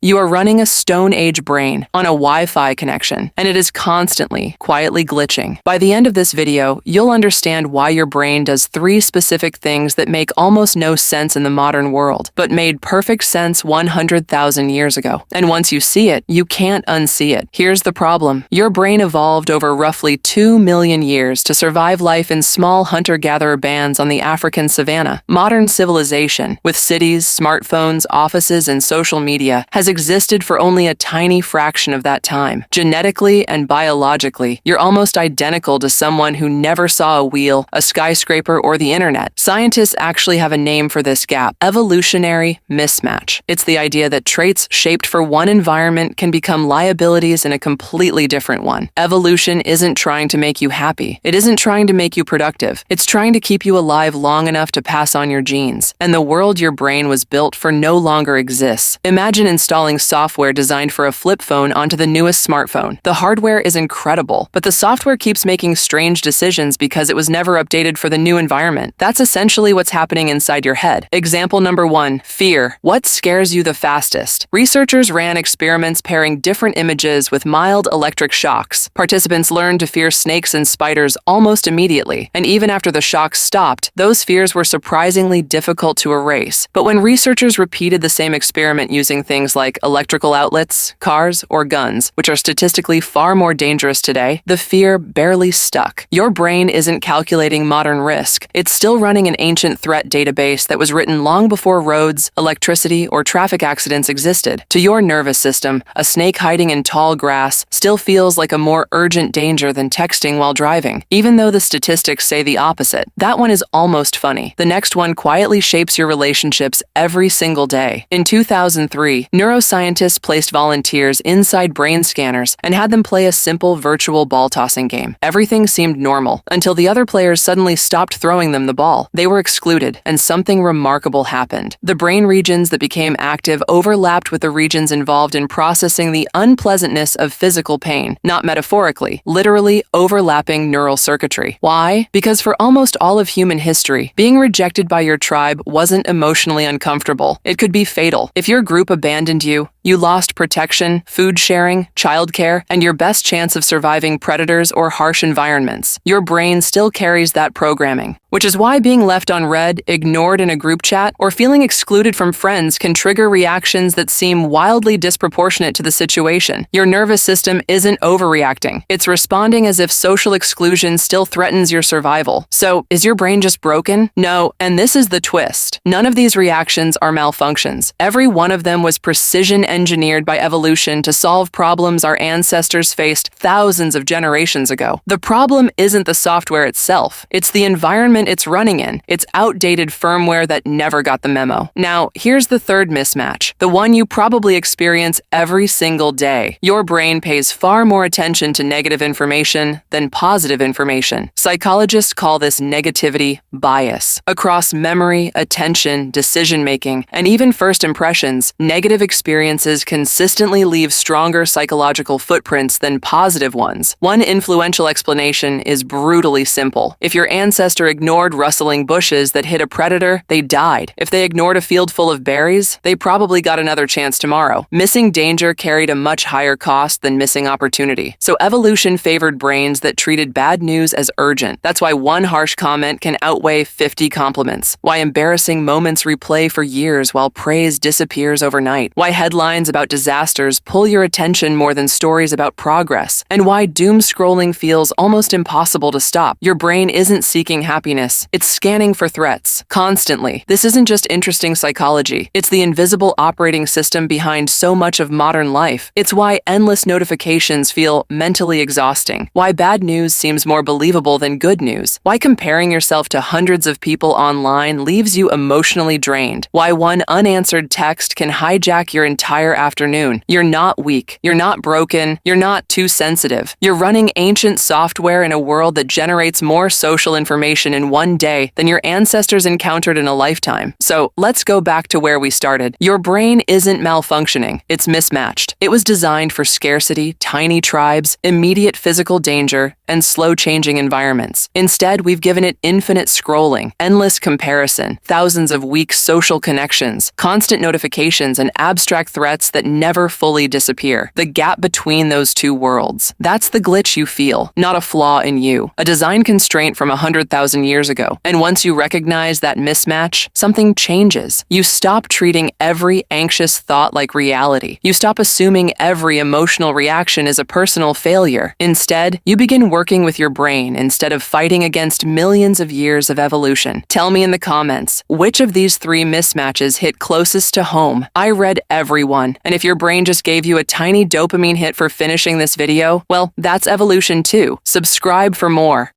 You are running a Stone Age brain on a Wi-Fi connection, and it is constantly, quietly glitching. By the end of this video, you'll understand why your brain does 3 specific things that make almost no sense in the modern world, but made perfect sense 100,000 years ago. And once you see it, you can't unsee it. Here's the problem. Your brain evolved over roughly 2 million years to survive life in small hunter-gatherer bands on the African savanna. Modern civilization, with cities, smartphones, offices, and social media, has existed for only a tiny fraction of that time. Genetically and biologically, you're almost identical to someone who never saw a wheel, a skyscraper, or the internet. Scientists actually have a name for this gap: evolutionary mismatch. It's the idea that traits shaped for one environment can become liabilities in a completely different one. Evolution isn't trying to make you happy. It isn't trying to make you productive. It's trying to keep you alive long enough to pass on your genes. And the world your brain was built for no longer exists. Imagine installing software designed for a flip phone onto the newest smartphone. The hardware is incredible, but the software keeps making strange decisions because it was never updated for the new environment. That's essentially what's happening inside your head. Example number 1, fear. What scares you the fastest? Researchers ran experiments pairing different images with mild electric shocks. Participants learned to fear snakes and spiders almost immediately, and even after the shocks stopped, those fears were surprisingly difficult to erase. But when researchers repeated the same experiment using things like electrical outlets, cars, or guns, which are statistically far more dangerous today, the fear barely stuck. Your brain isn't calculating modern risk. It's still running an ancient threat database that was written long before roads, electricity, or traffic accidents existed. To your nervous system, a snake hiding in tall grass still feels like a more urgent danger than texting while driving, even though the statistics say the opposite. That one is almost funny. The next one quietly shapes your relationships every single day. In 2003, neuroscientists placed volunteers inside brain scanners and had them play a simple virtual ball tossing game. Everything seemed normal until the other players suddenly stopped throwing them the ball. They were excluded, and something remarkable happened. The brain regions that became active overlapped with the regions involved in processing the unpleasantness of physical pain, not metaphorically, literally overlapping neural circuitry. Why? Because for almost all of human history, being rejected by your tribe wasn't emotionally uncomfortable. It could be fatal. If your group abandoned you, you lost protection, food sharing, childcare, and your best chance of surviving predators or harsh environments. Your brain still carries that programming, which is why being left on red, ignored in a group chat, or feeling excluded from friends can trigger reactions that seem wildly disproportionate to the situation. Your nervous system isn't overreacting. It's responding as if social exclusion still threatens your survival. So, is your brain just broken? No, and this is the twist. None of these reactions are malfunctions. Every one of them was precision engineered by evolution to solve problems our ancestors faced thousands of generations ago. The problem isn't the software itself. It's the environment it's running in. It's outdated firmware that never got the memo. Now, here's the third mismatch, the one you probably experience every single day. Your brain pays far more attention to negative information than positive information. Psychologists call this negativity bias. Across memory, attention, decision-making, and even first impressions, negative experiences consistently leave stronger psychological footprints than positive ones. One influential explanation is brutally simple. If your ancestor ignored rustling bushes that hit a predator, they died. If they ignored a field full of berries, they probably got another chance tomorrow. Missing danger carried a much higher cost than missing opportunity. So evolution favored brains that treated bad news as urgent. That's why one harsh comment can outweigh 50 compliments. Why embarrassing moments replay for years while praise disappears overnight. Why headlines about disasters pull your attention more than stories about progress, and why doom scrolling feels almost impossible to stop. Your brain isn't seeking happiness, it's scanning for threats, constantly. This isn't just interesting psychology, it's the invisible operating system behind so much of modern life. It's why endless notifications feel mentally exhausting, why bad news seems more believable than good news, why comparing yourself to hundreds of people online leaves you emotionally drained, why one unanswered text can hijack your entire afternoon. You're not weak. You're not broken. You're not too sensitive. You're running ancient software in a world that generates more social information in one day than your ancestors encountered in a lifetime. So let's go back to where we started. Your brain isn't malfunctioning. It's mismatched. It was designed for scarcity, tiny tribes, immediate physical danger, and slow-changing environments. Instead, we've given it infinite scrolling, endless comparison, thousands of weak social connections, constant notifications, and abstract abstract threats that never fully disappear. The gap between those two worlds. That's the glitch you feel, not a flaw in you. A design constraint from 100,000 years ago. And once you recognize that mismatch, something changes. You stop treating every anxious thought like reality. You stop assuming every emotional reaction is a personal failure. Instead, you begin working with your brain instead of fighting against millions of years of evolution. Tell me in the comments, which of these three mismatches hit closest to home? I read every one, and if your brain just gave you a tiny dopamine hit for finishing this video, well, that's evolution too. Subscribe for more.